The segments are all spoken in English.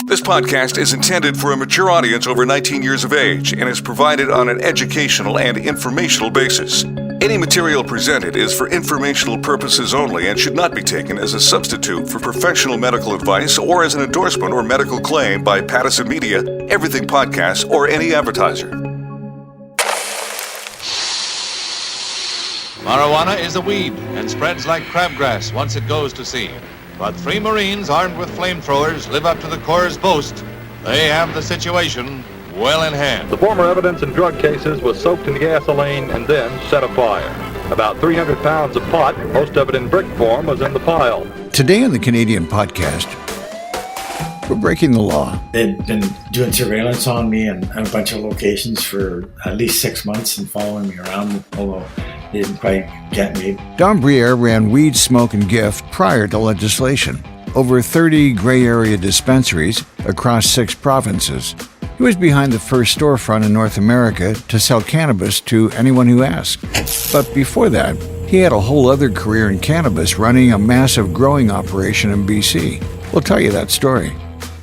This podcast is intended for a mature audience over 19 years of age and is provided on an educational and informational basis. Any material presented is for informational purposes only and should not be taken as a substitute for professional medical advice or as an endorsement or medical claim by Pattison Media, Everything Podcasts, or any advertiser. Marijuana is a weed and spreads like crabgrass once it goes to seed. But 3 Marines armed with flamethrowers live up to the Corps' boast. They have the situation well in hand. The former evidence in drug cases was soaked in gasoline and then set afire. About 300 pounds of pot, most of it in brick form, was in the pile. Today on the Canadian Podcast, we're breaking the law. They'd been doing surveillance on me in a bunch of locations for at least 6 months and following me around, although they didn't quite get me. Don Briere ran Weed, Smoke and Gift prior to legislation. Over 30 gray area dispensaries across 6 provinces. He was behind the first storefront in North America to sell cannabis to anyone who asked. But before that, he had a whole other career in cannabis running a massive growing operation in BC. We'll tell you that story.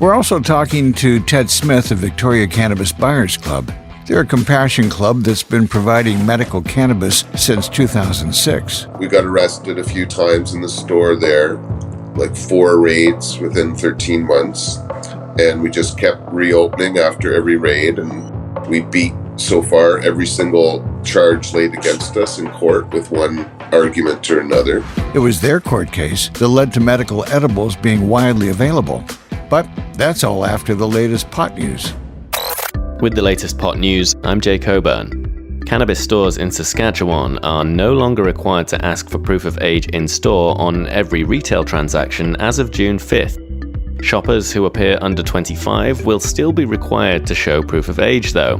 We're also talking to Ted Smith of Victoria Cannabis Buyers Club. They're a compassion club that's been providing medical cannabis since 2006. We got arrested a few times in the store there, like 4 raids within 13 months. And we just kept reopening after every raid, and we beat, so far, every single charge laid against us in court with one argument or another. It was their court case that led to medical edibles being widely available. But that's all after the latest pot news. With the latest pot news, I'm Jay Coburn. Cannabis stores in Saskatchewan are no longer required to ask for proof of age in store on every retail transaction as of June 5th. Shoppers who appear under 25 will still be required to show proof of age, though.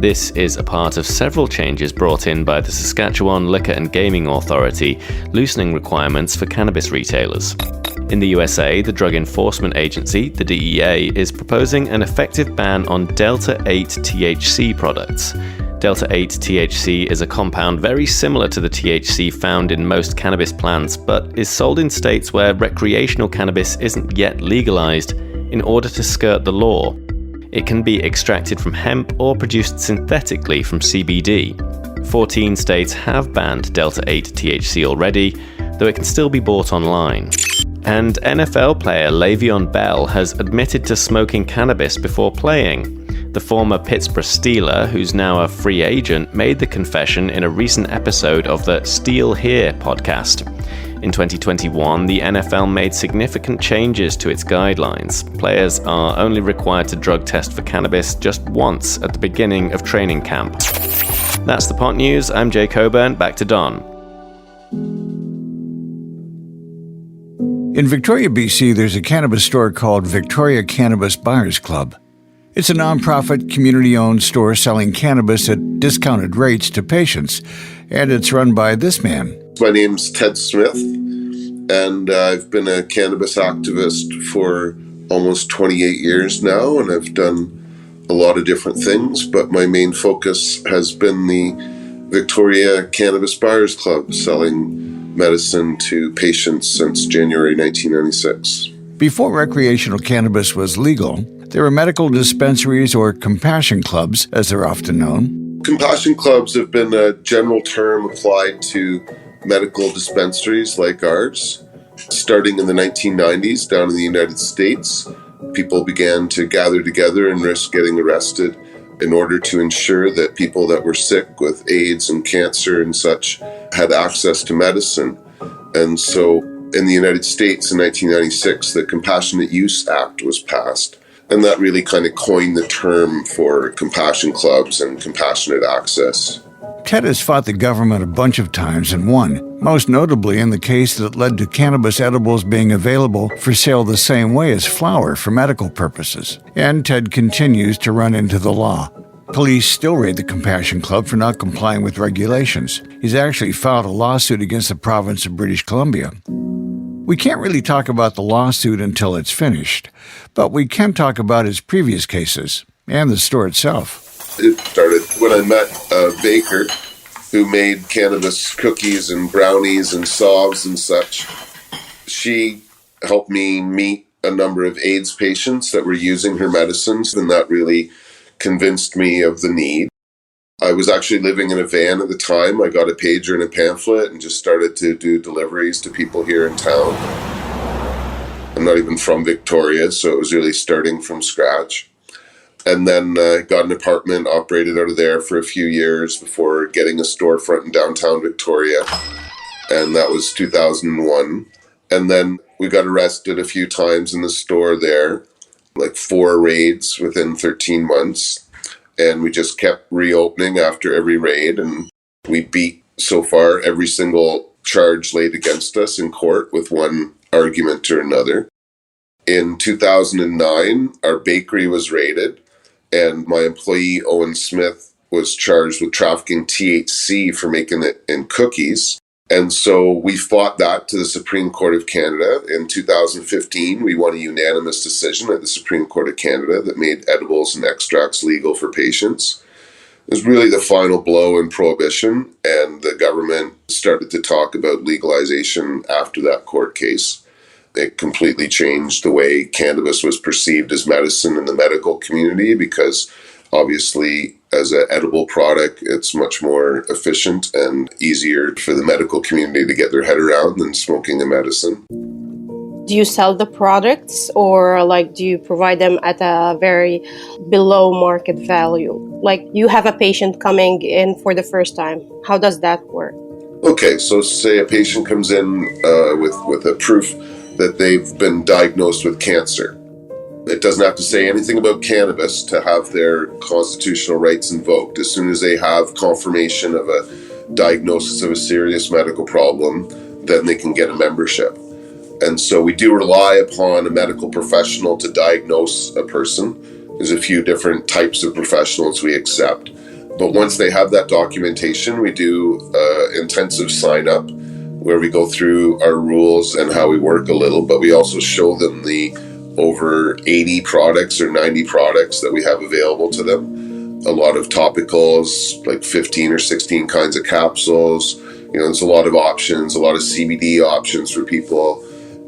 This is a part of several changes brought in by the Saskatchewan Liquor and Gaming Authority, loosening requirements for cannabis retailers. In the USA, the Drug Enforcement Agency, the DEA, is proposing an effective ban on Delta-8 THC products. Delta-8 THC is a compound very similar to the THC found in most cannabis plants, but is sold in states where recreational cannabis isn't yet legalized in order to skirt the law. It can be extracted from hemp or produced synthetically from CBD. 14 states have banned Delta-8 THC already, though it can still be bought online. And NFL player Le'Veon Bell has admitted to smoking cannabis before playing. The former Pittsburgh Steeler, who's now a free agent, made the confession in a recent episode of the Steal Here podcast. In 2021, the NFL made significant changes to its guidelines. Players are only required to drug test for cannabis just once at the beginning of training camp. That's the pot news. I'm Jay Coburn. Back to Don. In Victoria, BC, there's a cannabis store called Victoria Cannabis Buyers Club. It's a nonprofit, community-owned store selling cannabis at discounted rates to patients, and it's run by this man. My name's Ted Smith, and I've been a cannabis activist for almost 28 years now, and I've done a lot of different things, but my main focus has been the Victoria Cannabis Buyers Club, selling medicine to patients since January 1996. Before recreational cannabis was legal, there were medical dispensaries or compassion clubs, as they're often known. Compassion clubs have been a general term applied to medical dispensaries like ours. Starting in the 1990s down in the United States, people began to gather together and risk getting arrested in order to ensure that people that were sick with AIDS and cancer and such had access to medicine. And so in the United States in 1996, the Compassionate Use Act was passed. And that really kind of coined the term for compassion clubs and compassionate access. Ted has fought the government a bunch of times and won, most notably in the case that led to cannabis edibles being available for sale the same way as flower for medical purposes. And Ted continues to run into the law. Police still raid the Compassion Club for not complying with regulations. He's actually filed a lawsuit against the province of British Columbia. We can't really talk about the lawsuit until it's finished, but we can talk about his previous cases and the store itself. It started when I met a baker who made cannabis cookies and brownies and sobs and such. She helped me meet a number of AIDS patients that were using her medicines, and that really convinced me of the need. I was actually living in a van at the time. I got a pager and a pamphlet and just started to do deliveries to people here in town. I'm not even from Victoria, so it was really starting from scratch. And then got an apartment, operated out of there for a few years before getting a storefront in downtown Victoria. And that was 2001. And then we got arrested a few times in the store there, like 4 raids within 13 months. And we just kept reopening after every raid. And we beat, so far, every single charge laid against us in court with one argument or another. In 2009, our bakery was raided, and my employee, Owen Smith, was charged with trafficking THC for making it in cookies. And so we fought that to the Supreme Court of Canada. In 2015, we won a unanimous decision at the Supreme Court of Canada that made edibles and extracts legal for patients. It was really the final blow in prohibition, and the government started to talk about legalization after that court case. It completely changed the way cannabis was perceived as medicine in the medical community, because obviously as an edible product, it's much more efficient and easier for the medical community to get their head around than smoking a medicine. Do you sell the products, or do you provide them at a very below market value? Like, you have a patient coming in for the first time. How does that work? Okay, so say a patient comes in with a proof that they've been diagnosed with cancer. It doesn't have to say anything about cannabis to have their constitutional rights invoked. As soon as they have confirmation of a diagnosis of a serious medical problem, then they can get a membership. And so we do rely upon a medical professional to diagnose a person. There's a few different types of professionals we accept. But once they have that documentation, we do intensive sign-up where we go through our rules and how we work a little, but we also show them the over 80 products or 90 products that we have available to them. A lot of topicals, like 15 or 16 kinds of capsules. There's a lot of options, a lot of CBD options for people.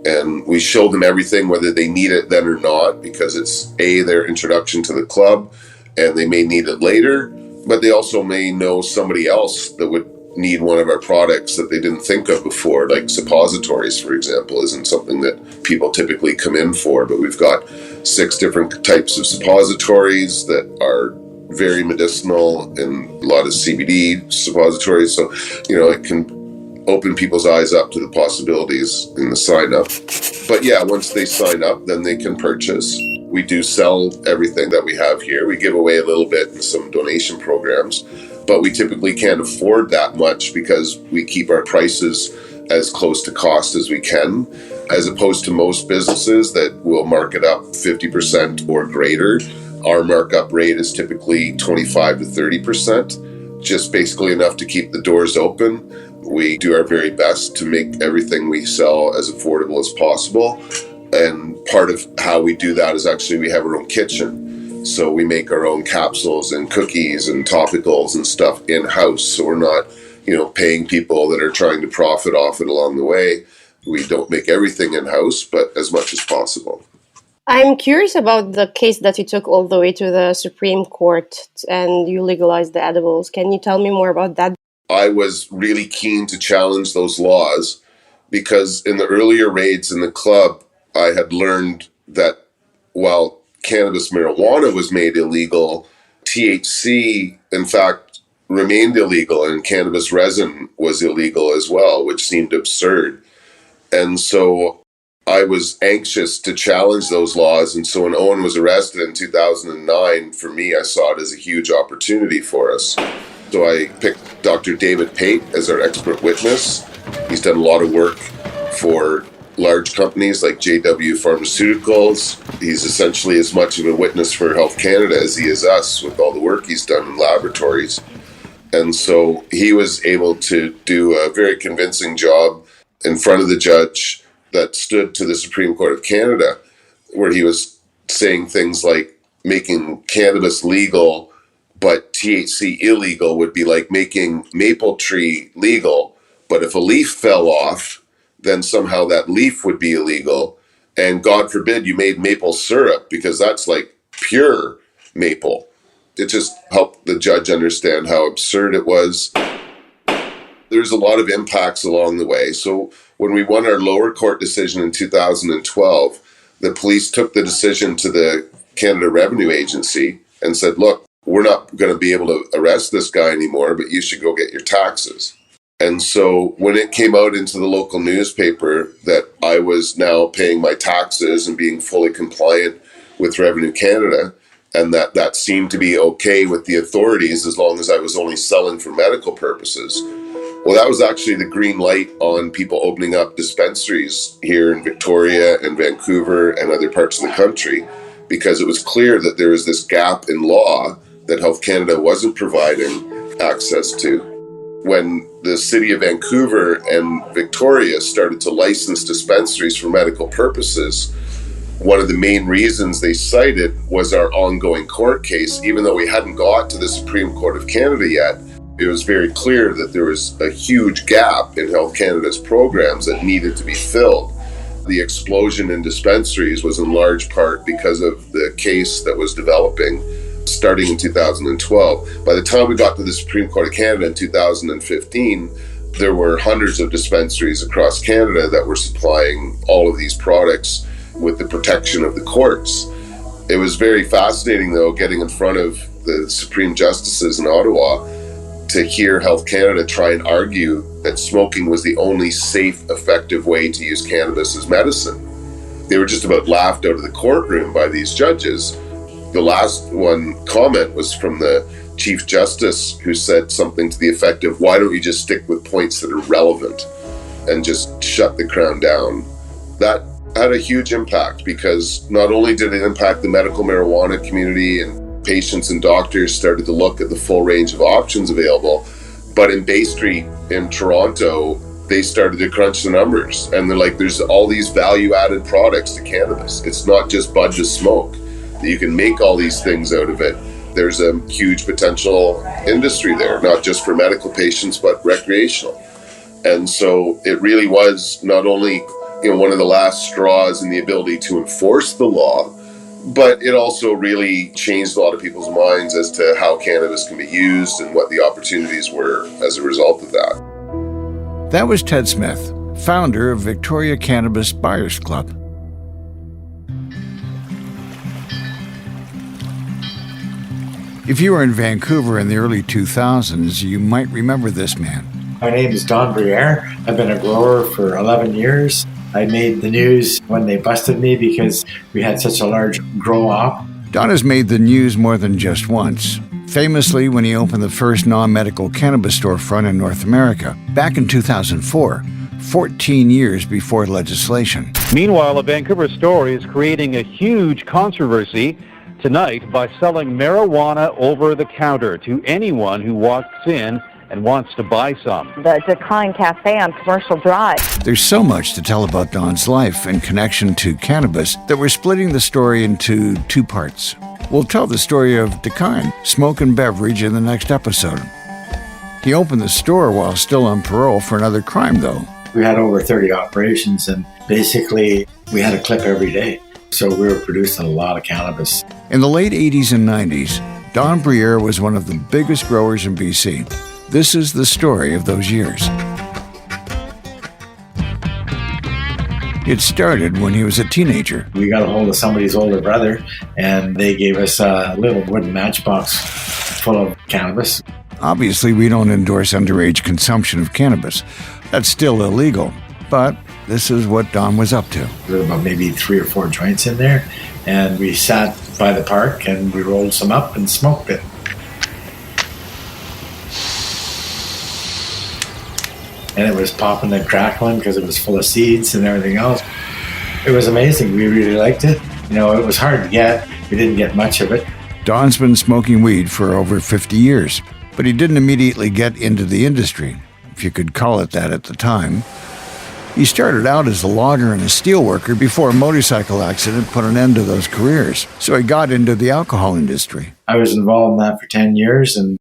And we show them everything, whether they need it then or not, because it's their introduction to the club, and they may need it later, but they also may know somebody else that would need one of our products that they didn't think of before, like suppositories, for example, isn't something that people typically come in for. But we've got 6 different types of suppositories that are very medicinal and a lot of CBD suppositories. So, it can open people's eyes up to the possibilities in the sign up. But yeah, once they sign up, then they can purchase. We do sell everything that we have here. We give away a little bit in some donation programs, but we typically can't afford that much because we keep our prices as close to cost as we can, as opposed to most businesses that will mark it up 50% or greater. Our markup rate is typically 25 to 30%, just basically enough to keep the doors open. We do our very best to make everything we sell as affordable as possible. And part of how we do that is actually we have our own kitchen. So we make our own capsules and cookies and topicals and stuff in-house. So we're not, paying people that are trying to profit off it along the way. We don't make everything in-house, but as much as possible. I'm curious about the case that you took all the way to the Supreme Court and you legalized the edibles. Can you tell me more about that? I was really keen to challenge those laws because in the earlier raids in the club, I had learned that while cannabis marijuana was made illegal, THC, in fact, remained illegal, and cannabis resin was illegal as well, which seemed absurd. And so I was anxious to challenge those laws. And so when Owen was arrested in 2009, for me, I saw it as a huge opportunity for us. So I picked Dr. David Pate as our expert witness. He's done a lot of work for large companies like JW Pharmaceuticals. He's essentially as much of a witness for Health Canada as he is us with all the work he's done in laboratories. And so he was able to do a very convincing job in front of the judge that stood to the Supreme Court of Canada, where he was saying things like making cannabis legal but THC illegal would be like making maple tree legal, but if a leaf fell off, then somehow that leaf would be illegal. And God forbid you made maple syrup, because that's like pure maple. It just helped the judge understand how absurd it was. There's a lot of impacts along the way. So when we won our lower court decision in 2012, the police took the decision to the Canada Revenue Agency and said, look, we're not going to be able to arrest this guy anymore, but you should go get your taxes. And so when it came out into the local newspaper that I was now paying my taxes and being fully compliant with Revenue Canada, and that seemed to be okay with the authorities as long as I was only selling for medical purposes. Well, that was actually the green light on people opening up dispensaries here in Victoria and Vancouver and other parts of the country, because it was clear that there was this gap in law that Health Canada wasn't providing access to. When the city of Vancouver and Victoria started to license dispensaries for medical purposes, one of the main reasons they cited was our ongoing court case. Even though we hadn't got to the Supreme Court of Canada yet, it was very clear that there was a huge gap in Health Canada's programs that needed to be filled. The explosion in dispensaries was in large part because of the case that was developing starting in 2012. By the time we got to the Supreme Court of Canada in 2015, there were hundreds of dispensaries across Canada that were supplying all of these products with the protection of the courts. It was very fascinating, though, getting in front of the Supreme Justices in Ottawa to hear Health Canada try and argue that smoking was the only safe, effective way to use cannabis as medicine. They were just about laughed out of the courtroom by these judges. The last one comment was from the Chief Justice, who said something to the effect of, why don't you just stick with points that are relevant and just shut the Crown down? That had a huge impact, because not only did it impact the medical marijuana community, and patients and doctors started to look at the full range of options available, but in Bay Street in Toronto, they started to crunch the numbers, and they're like, there's all these value-added products to cannabis. It's not just bud to smoke. You can make all these things out of it. There's a huge potential industry there, not just for medical patients, but recreational. And so it really was not only one of the last straws in the ability to enforce the law, but it also really changed a lot of people's minds as to how cannabis can be used and what the opportunities were as a result of that. That was Ted Smith, founder of Victoria Cannabis Buyers Club. If you were in Vancouver in the early 2000s, you might remember this man. My name is Don Briere. I've been a grower for 11 years. I made the news when they busted me because we had such a large grow op. Don has made the news more than just once. Famously, when he opened the first non-medical cannabis storefront in North America back in 2004, 14 years before legislation. Meanwhile, a Vancouver store is creating a huge controversy tonight by selling marijuana over the counter to anyone who walks in and wants to buy some. The Kine Cafe on Commercial Drive. There's so much to tell about Don's life and connection to cannabis that we're splitting the story into two parts. We'll tell the story of Kine Smoke and Beverage in the next episode. He opened the store while still on parole for another crime, though. We had over 30 operations, and basically we had a clip every day. So we were producing a lot of cannabis. In the late 80s and 90s, Don Briere was one of the biggest growers in BC. This is the story of those years. It started when he was a teenager. We got a hold of somebody's older brother, and they gave us a little wooden matchbox full of cannabis. Obviously, we don't endorse underage consumption of cannabis. That's still illegal, but this is what Don was up to. There were about maybe 3 or 4 joints in there, and we sat by the park and we rolled some up and smoked it. And it was popping and crackling because it was full of seeds and everything else. It was amazing. We really liked it. It was hard to get. We didn't get much of it. Don's been smoking weed for over 50 years, but he didn't immediately get into the industry, if you could call it that at the time. He started out as a logger and a steelworker before a motorcycle accident put an end to those careers. So he got into the alcohol industry. I was involved in that for 10 years, and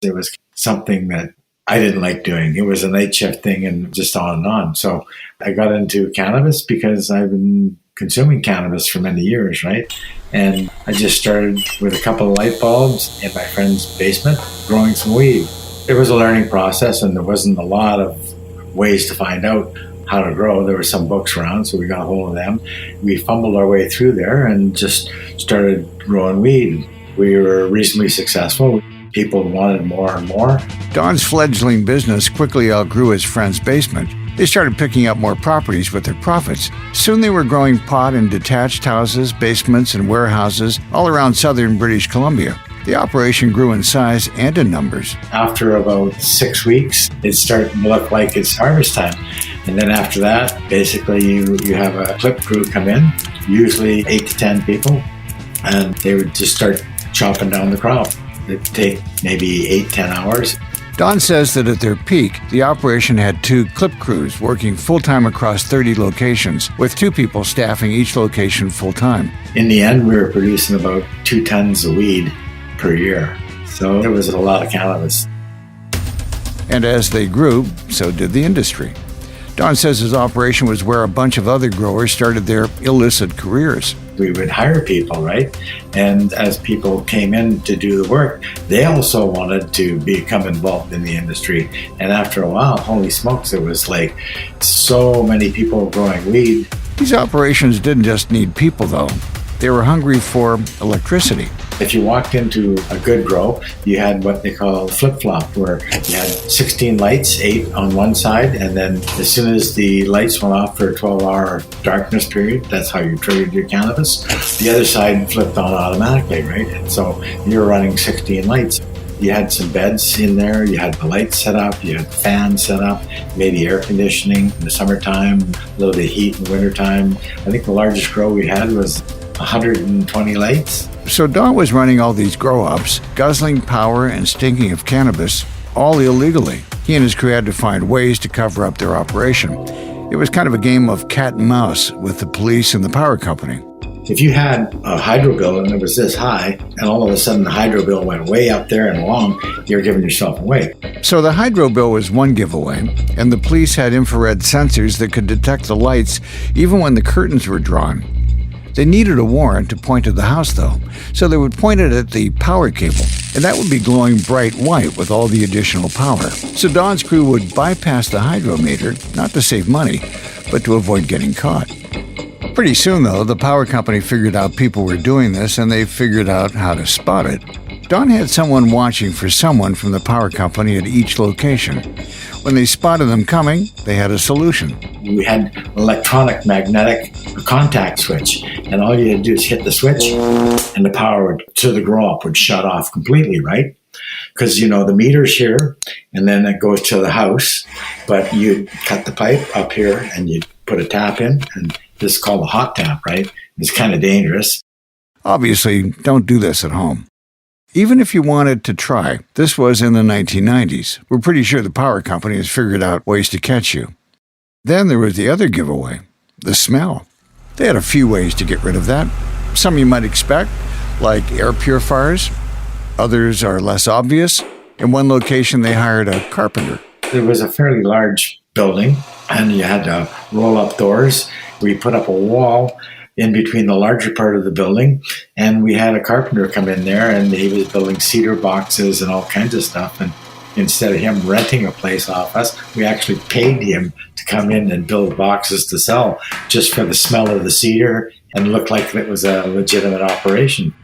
it was something that I didn't like doing. It was a night shift thing and just on and on. So I got into cannabis because I've been consuming cannabis for many years, right? And I just started with a couple of light bulbs in my friend's basement growing some weed. It was a learning process, and there wasn't a lot of ways to find out how to grow. There were some books around, so we got a hold of them. We fumbled our way through there and just started growing weed. We were reasonably successful. People wanted more and more. Don's fledgling business quickly outgrew his friend's basement. They started picking up more properties with their profits. Soon they were growing pot in detached houses, basements, and warehouses all around southern British Columbia. The operation grew in size and in numbers. After about 6 weeks, it started to look like it's harvest time. And then after that, basically you have a clip crew come in, usually 8 to 10 people, and they would just start chopping down the crop. It'd take maybe 8-10 hours. Don says that at their peak, the operation had 2 clip crews working full-time across 30 locations, with 2 people staffing each location full-time. In the end, we were producing about 2 tons of weed per year. So it was a lot of cannabis. And as they grew, so did the industry. Don says his operation was where a bunch of other growers started their illicit careers. We would hire people, right? And as people came in to do the work, they also wanted to become involved in the industry. And after a while, holy smokes, it was like so many people growing weed. These operations didn't just need people, though. They were hungry for electricity. If you walked into a good grow, you had what they call flip-flop, where you had 16 lights, 8 on one side, and then as soon as the lights went off for a 12-hour darkness period, that's how you traded your cannabis, the other side flipped on automatically, right? And so you were running 16 lights. You had some beds in there, you had the lights set up, you had fans set up, maybe air conditioning in the summertime, a little bit of heat in the wintertime. I think the largest grow we had was 120 lights. So Don was running all these grow-ups, guzzling power and stinking of cannabis, all illegally. He and his crew had to find ways to cover up their operation. It was kind of a game of cat and mouse with the police and the power company. If you had a hydro bill and it was this high, and all of a sudden the hydro bill went way up there and long, you're giving yourself away. So the hydro bill was one giveaway, and the police had infrared sensors that could detect the lights even when the curtains were drawn. They needed a warrant to point at the house, though, so they would point it at the power cable, and that would be glowing bright white with all the additional power. So Don's crew would bypass the hydrometer, not to save money, but to avoid getting caught. Pretty soon, though, the power company figured out people were doing this, and they figured out how to spot it. Don had someone watching for someone from the power company at each location. When they spotted them coming, they had a solution. We had electronic magnetic contact switch, and all you had to do is hit the switch, and the power to the grow-up would shut off completely, right? Because, you know, the meter's here, and then it goes to the house, but you'd cut the pipe up here, and you'd put a tap in, and this is called a hot tap, right? It's kind of dangerous. Obviously, don't do this at home. Even if you wanted to try, this was in the 1990s. We're pretty sure the power company has figured out ways to catch you. Then there was the other giveaway, the smell. They had a few ways to get rid of that. Some you might expect, like air purifiers. Others are less obvious. In one location, they hired a carpenter. There was a fairly large building, and you had to roll up doors. We put up a wall in between the larger part of the building, and we had a carpenter come in there, and he was building cedar boxes and all kinds of stuff. And instead of him renting a place off us, we actually paid him to come in and build boxes to sell just for the smell of the cedar and look like it was a legitimate operation.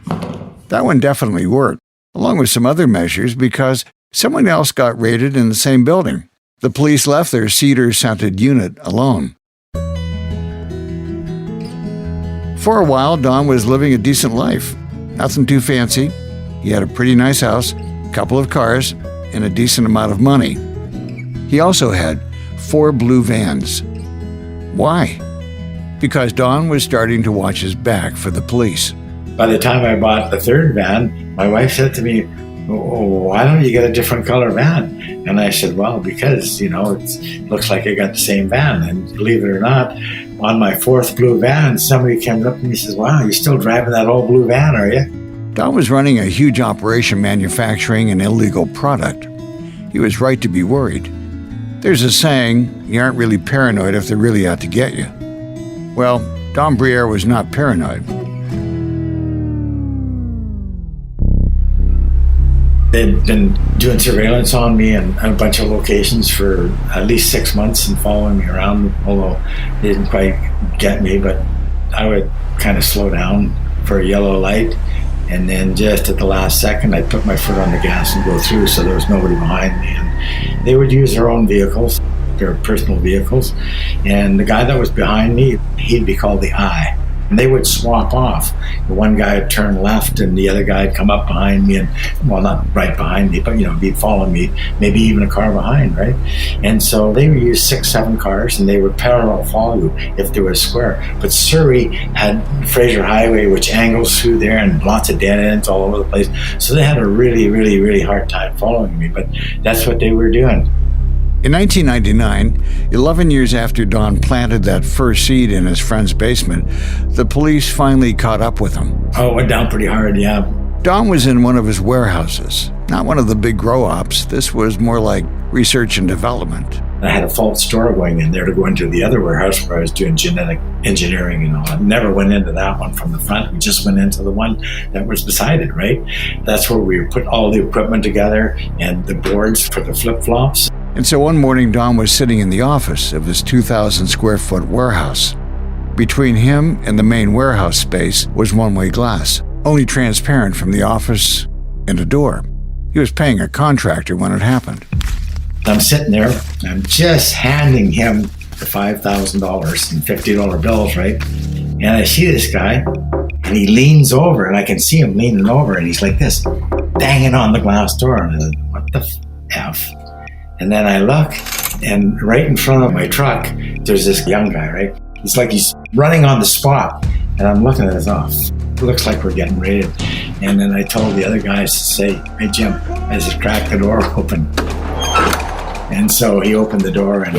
That one definitely worked, along with some other measures, because someone else got raided in the same building. The police left their cedar-scented unit alone. For a while, Don was living a decent life. Nothing too fancy. He had a pretty nice house, a couple of cars, and a decent amount of money. He also had 4 blue vans. Why? Because Don was starting to watch his back for the police. By the time I bought the 3rd van, my wife said to me, "Oh, why don't you get a different color van?" And I said, well, because, you know, it looks like I got the same van. And believe it or not, on my 4th blue van, somebody came up to me and says, "Wow, you're still driving that old blue van, are you?" Don was running a huge operation manufacturing an illegal product. He was right to be worried. There's a saying, you aren't really paranoid if they're really out to get you. Well, Don Briere was not paranoid. They'd been doing surveillance on me in a bunch of locations for at least 6 months and following me around, although they didn't quite get me, but I would kind of slow down for a yellow light, and then just at the last second I'd put my foot on the gas and go through so there was nobody behind me. And they would use their own vehicles, their personal vehicles, and the guy that was behind me, he'd be called the Eye. And they would swap off. The one guy would turn left and the other guy would come up behind me and, well, not right behind me, but, be following me, maybe even a car behind, right? And so they would use 6, 7 cars and they would parallel follow you if there was a square. But Surrey had Fraser Highway, which angles through there, and lots of dead ends all over the place. So they had a really, really, really hard time following me, but that's what they were doing. In 1999, 11 years after Don planted that first seed in his friend's basement, the police finally caught up with him. Oh, it went down pretty hard, yeah. Don was in one of his warehouses, not one of the big grow ops. This was more like research and development. I had a false store going in there to go into the other warehouse where I was doing genetic engineering and all. I never went into that one from the front. We just went into the one that was beside it, right? That's where we put all the equipment together and the boards for the flip-flops. And so one morning, Don was sitting in the office of his 2,000 square foot warehouse. Between him and the main warehouse space was one-way glass, only transparent from the office and a door. He was paying a contractor when it happened. I'm sitting there, I'm just handing him the $5,000 and $50 bills, right? And I see this guy, and he leans over, and I can see him leaning over, and he's like this, banging on the glass door. And I said, what the F? And then I look, and right in front of my truck, there's this young guy, right? It's like he's running on the spot, and I'm looking at his off. It looks like we're getting raided. And then I told the other guys to say, hey, Jim, I just cracked the door open. And so he opened the door, and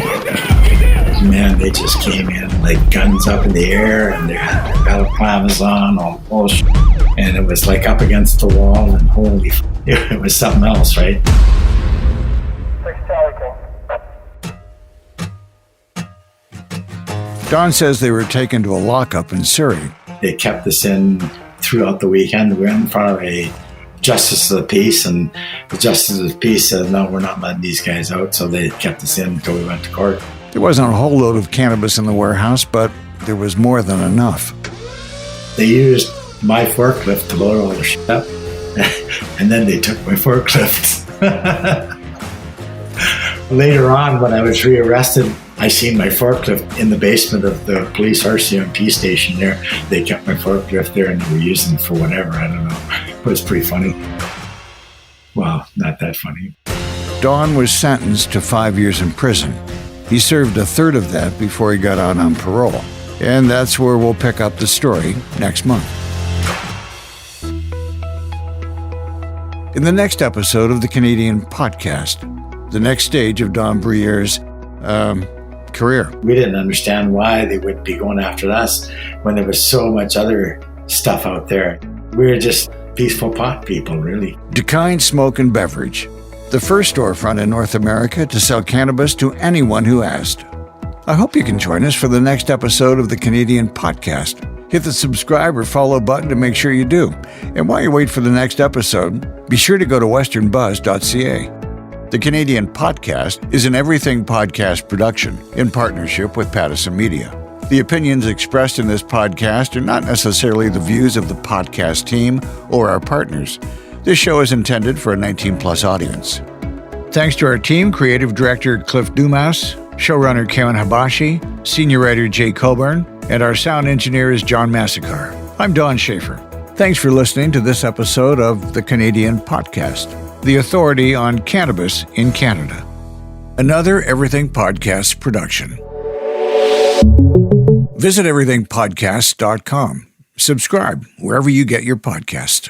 man, they just came in like guns up in the air, and they had balaclavas on, all bullshit. And it was like up against the wall, and holy, it was something else, right? Don says they were taken to a lockup in Surrey. They kept us in throughout the weekend. We were in front of a justice of the peace, and the justice of the peace said, no, we're not letting these guys out. So they kept us in until we went to court. There wasn't a whole load of cannabis in the warehouse, but there was more than enough. They used my forklift to load all the shit up, and then they took my forklift. Later on, when I was rearrested, I seen my forklift in the basement of the police RCMP station there. They kept my forklift there and they were using it for whatever, I don't know. It was pretty funny. Well, not that funny. Don was sentenced to 5 years in prison. He served a third of that before he got out on parole. And that's where we'll pick up the story next month. In the next episode of the Canadian Potcast, the next stage of Don Briere's career. We didn't understand why they would be going after us when there was so much other stuff out there. We were just peaceful pot people, really. Kine Smoke and Beverage, the first storefront in North America to sell cannabis to anyone who asked. I hope you can join us for the next episode of the Canadian Podcast. Hit the subscribe or follow button to make sure you do. And while you wait for the next episode, be sure to go to westernbuzz.ca. The Canadian Podcast is an Everything Podcast production in partnership with Pattison Media. The opinions expressed in this podcast are not necessarily the views of the podcast team or our partners. This show is intended for a 19-plus audience. Thanks to our team, Creative Director Cliff Dumas, Showrunner Karen Habashi, Senior Writer Jay Coburn, and our sound engineer is John Massacre. I'm Don Schaefer. Thanks for listening to this episode of the Canadian Podcast, the authority on cannabis in Canada. Another Everything Podcast production. Visit everythingpodcast.com. Subscribe wherever you get your podcast.